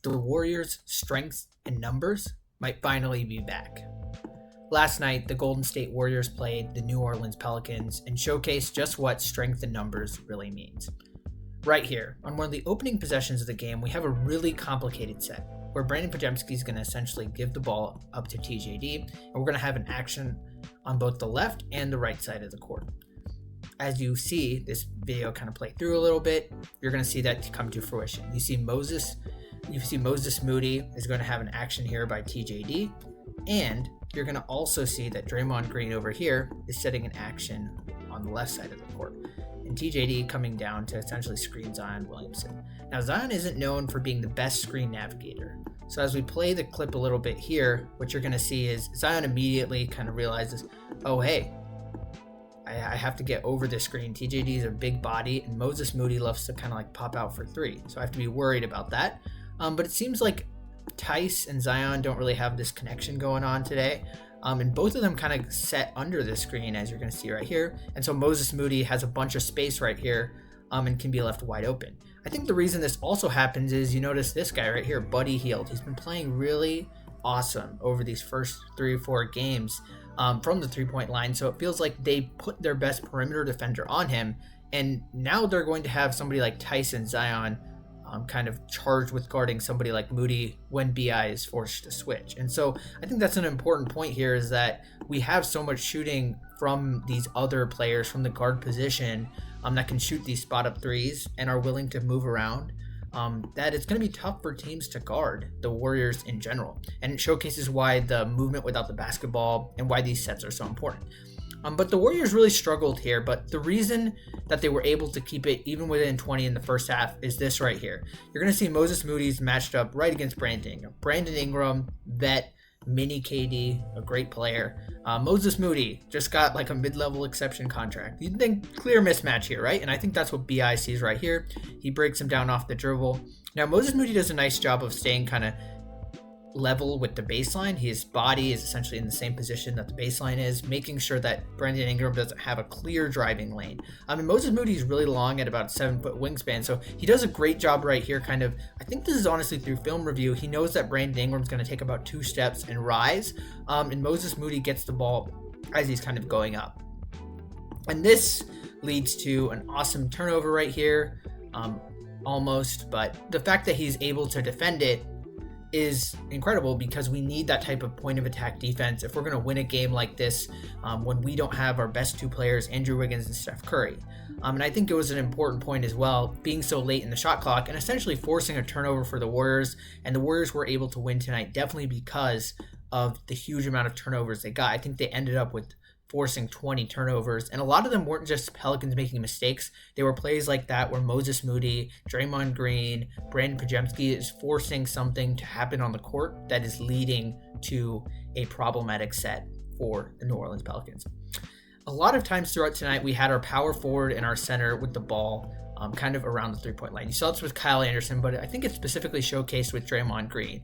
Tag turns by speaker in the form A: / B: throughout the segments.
A: the Warriors' strengths and numbers might finally be back. Last night, the Golden State Warriors played the New Orleans Pelicans and showcased just what strength and numbers really means. Right here, on one of the opening possessions of the game, we have a really complicated set where Brandon Podziemski is going to essentially give the ball up to TJD, and we're going to have an action on both the left and the right side of the court. As you see this video kind of play through a little bit, you're going to see that come to fruition. You see Moses Moody is going to have an action here by TJD, and you're going to also see that Draymond Green over here is setting an action on the left side of the court, and TJD coming down to essentially screen Zion Williamson. Now, Zion isn't known for being the best screen navigator, so as we play the clip a little bit here, what you're going to see is Zion immediately kind of realizes, oh hey, I have to get over this screen. TJD is a big body, and Moses Moody loves to kind of like pop out for three, so I have to be worried about that. But it seems like Tice and Zion don't really have this connection going on today. And both of them kind of set under the screen, as you're going to see right here. And so Moses Moody has a bunch of space right here and can be left wide open. I think the reason this also happens is you notice this guy right here, Buddy Hield. He's been playing really awesome over these first 3 or 4 games from the three-point line. So it feels like they put their best perimeter defender on him. And now they're going to have somebody like Tyson Zion kind of charged with guarding somebody like Moody when BI is forced to switch. And so I think that's an important point here, is that we have so much shooting from these other players from the guard position that can shoot these spot up threes and are willing to move around, that it's going to be tough for teams to guard the Warriors in general. And it showcases why the movement without the basketball and why these sets are so important. But the Warriors really struggled here, but the reason that they were able to keep it even within 20 in the first half is this right here. You're going to see Moses Moody's matched up right against Brandon Ingram. Brandon Ingram, vet, mini KD, a great player. Moses Moody just got like a mid-level exception contract. You'd think clear mismatch here, right? And I think that's what BI sees right here. He breaks him down off the dribble. Now, Moses Moody does a nice job of staying kind of level with the baseline. His body is essentially in the same position that the baseline is, making sure that Brandon Ingram doesn't have a clear driving lane. Moses Moody is really long at about 7-foot wingspan, so he does a great job right here. Kind of, I think this is honestly through film review. He knows that Brandon Ingram's going to take about 2 steps and rise, and Moses Moody gets the ball as he's kind of going up. And this leads to an awesome turnover right here, almost, but the fact that he's able to defend it is incredible, because we need that type of point of attack defense if we're going to win a game like this when we don't have our best 2 players, Andrew Wiggins and Steph Curry. And I think it was an important point as well, being so late in the shot clock and essentially forcing a turnover for the Warriors. And the Warriors were able to win tonight definitely because of the huge amount of turnovers they got. I think they ended up with forcing 20 turnovers, and a lot of them weren't just Pelicans making mistakes. They were plays like that where Moses Moody, Draymond Green, Brandon Podziemski is forcing something to happen on the court that is leading to a problematic set for the New Orleans Pelicans. A lot of times throughout tonight, we had our power forward and our center with the ball kind of around the three-point line. You saw this with Kyle Anderson, but I think it's specifically showcased with Draymond Green.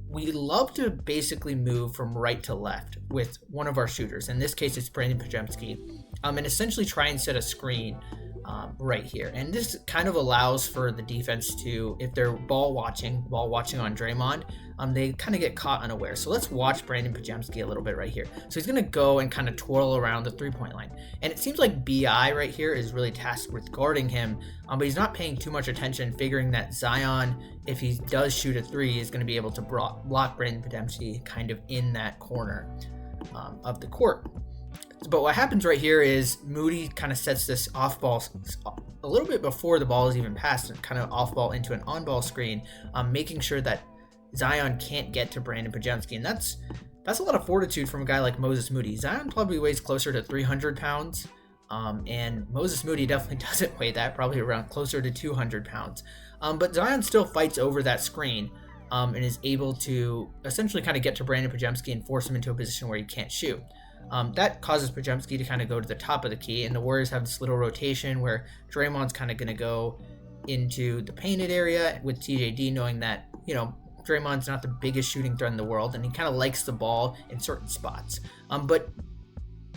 A: We love to basically move from right to left with one of our shooters. In this case, it's Brandon Podziemski, and essentially try and set a screen right here. And this kind of allows for the defense to, if they're ball watching on Draymond, they kind of get caught unaware. So let's watch Brandon Podziemski a little bit right here. So he's going to go and kind of twirl around the three-point line. And it seems like BI right here is really tasked with guarding him, but he's not paying too much attention, figuring that Zion, if he does shoot a three, is going to be able to block Brandon Podziemski kind of in that corner of the court. But what happens right here is Moody kind of sets this off ball a little bit before the ball is even passed, and kind of off ball into an on ball screen, making sure that Zion can't get to Brandon Podziemski. And that's a lot of fortitude from a guy like Moses Moody. Zion probably weighs closer to 300 pounds, and Moses Moody definitely doesn't weigh that, probably around closer to 200 pounds. But Zion still fights over that screen and is able to essentially kind of get to Brandon Podziemski and force him into a position where he can't shoot. That causes Podziemski to kind of go to the top of the key, and the Warriors have this little rotation where Draymond's kind of going to go into the painted area with TJD, knowing that, Draymond's not the biggest shooting threat in the world, and he kind of likes the ball in certain spots. But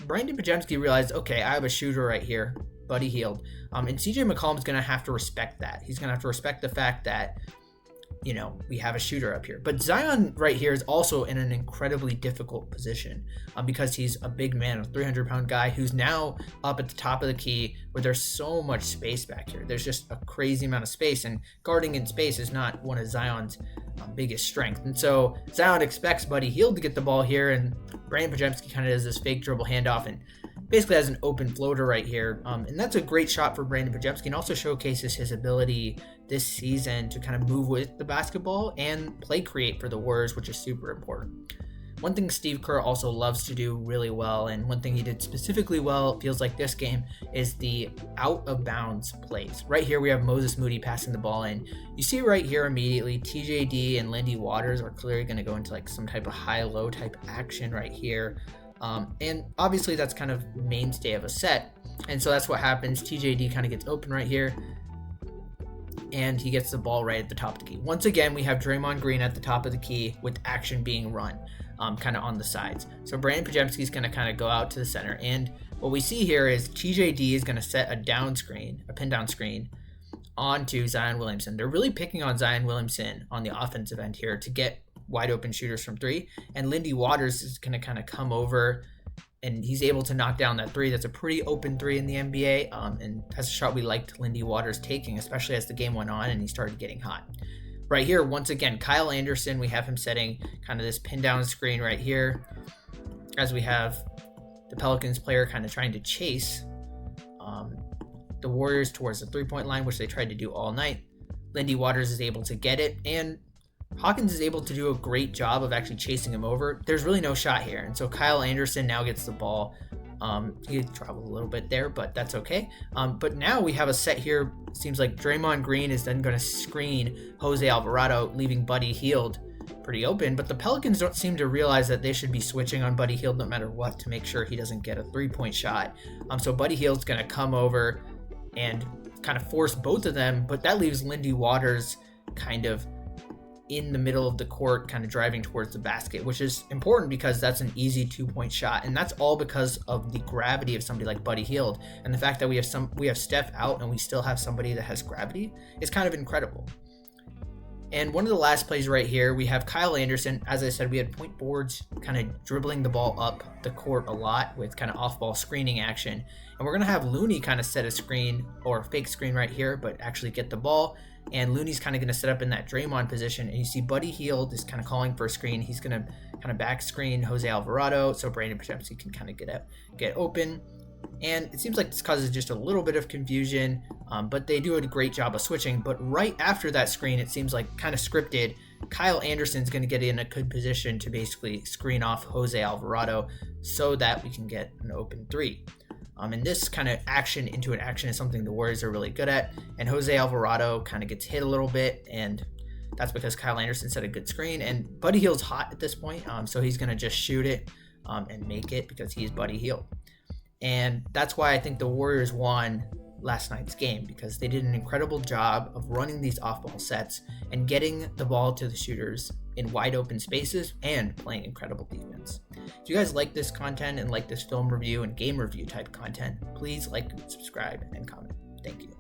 A: Brandon Podziemski realized, okay, I have a shooter right here, Buddy Hield, and CJ McCollum's going to have to respect that. He's going to have to respect the fact that, we have a shooter up here. But Zion right here is also in an incredibly difficult position because he's a big man, a 300-pound guy who's now up at the top of the key where there's so much space back here. There's just a crazy amount of space, and guarding in space is not one of Zion's biggest strength. And so Zion expects Buddy Hield to get the ball here, and Brandon Podziemski kind of does this fake dribble handoff and basically has an open floater right here. And that's a great shot for Brandon Podziemski, and also showcases his ability this season to kind of move with the basketball and play create for the Warriors, which is super important. One thing Steve Kerr also loves to do really well, and one thing he did specifically well, it feels like this game, is the out of bounds plays. Right here we have Moses Moody passing the ball in. You see right here immediately TJD and Lindy Waters are clearly going to go into like some type of high-low type action right here. And obviously that's kind of mainstay of a set. And so that's what happens. TJD kind of gets open right here, and he gets the ball right at the top of the key. Once again, we have Draymond Green at the top of the key with action being run kind of on the sides. So Brandon Podziemski is going to kind of go out to the center. And what we see here is TJD is going to set a down screen, a pin down screen onto Zion Williamson. They're really picking on Zion Williamson on the offensive end here to get wide open shooters from three. And Lindy Waters is going to kind of come over, and he's able to knock down that three. That's a pretty open three in the NBA. And that's a shot we liked Lindy Waters taking, especially as the game went on and he started getting hot. Right here, once again, Kyle Anderson, we have him setting kind of this pin down screen right here as we have the Pelicans player kind of trying to chase the Warriors towards the three-point line, which they tried to do all night. Lindy Waters is able to get it, and Hawkins is able to do a great job of actually chasing him over. There's really no shot here, and so Kyle Anderson now gets the ball. He traveled a little bit there, but that's okay. But now we have a set here. Seems like Draymond Green is then going to screen Jose Alvarado, leaving Buddy Hield pretty open. But the Pelicans don't seem to realize that they should be switching on Buddy Hield no matter what to make sure he doesn't get a three-point shot. So Buddy Hield's going to come over and kind of force both of them, but that leaves Lindy Waters kind of in the middle of the court, kind of driving towards the basket, which is important because that's an easy 2-point shot. And that's all because of the gravity of somebody like Buddy Hield. And the fact that we have Steph out and we still have somebody that has gravity is kind of incredible. And one of the last plays right here, we have Kyle Anderson. As I said, we had point boards kind of dribbling the ball up the court a lot with kind of off-ball screening action. And we're going to have Looney kind of set a screen or a fake screen right here, but actually get the ball. And Looney's kind of going to set up in that Draymond position. And you see Buddy Hield is kind of calling for a screen. He's going to kind of back screen Jose Alvarado so Brandon Podziemski can kind of get open. And it seems like this causes just a little bit of confusion, but they do a great job of switching. But right after that screen, it seems like kind of scripted. Kyle Anderson's going to get in a good position to basically screen off Jose Alvarado so that we can get an open three. And this kind of action into an action is something the Warriors are really good at. And Jose Alvarado kind of gets hit a little bit, and that's because Kyle Anderson set a good screen. And Buddy Hield's hot at this point, so he's going to just shoot it and make it because he's Buddy Hield. And that's why I think the Warriors won last night's game, because they did an incredible job of running these off-ball sets and getting the ball to the shooters in wide open spaces and playing incredible defense. If you guys like this content and like this film review and game review type content, please like, subscribe, and comment. Thank you.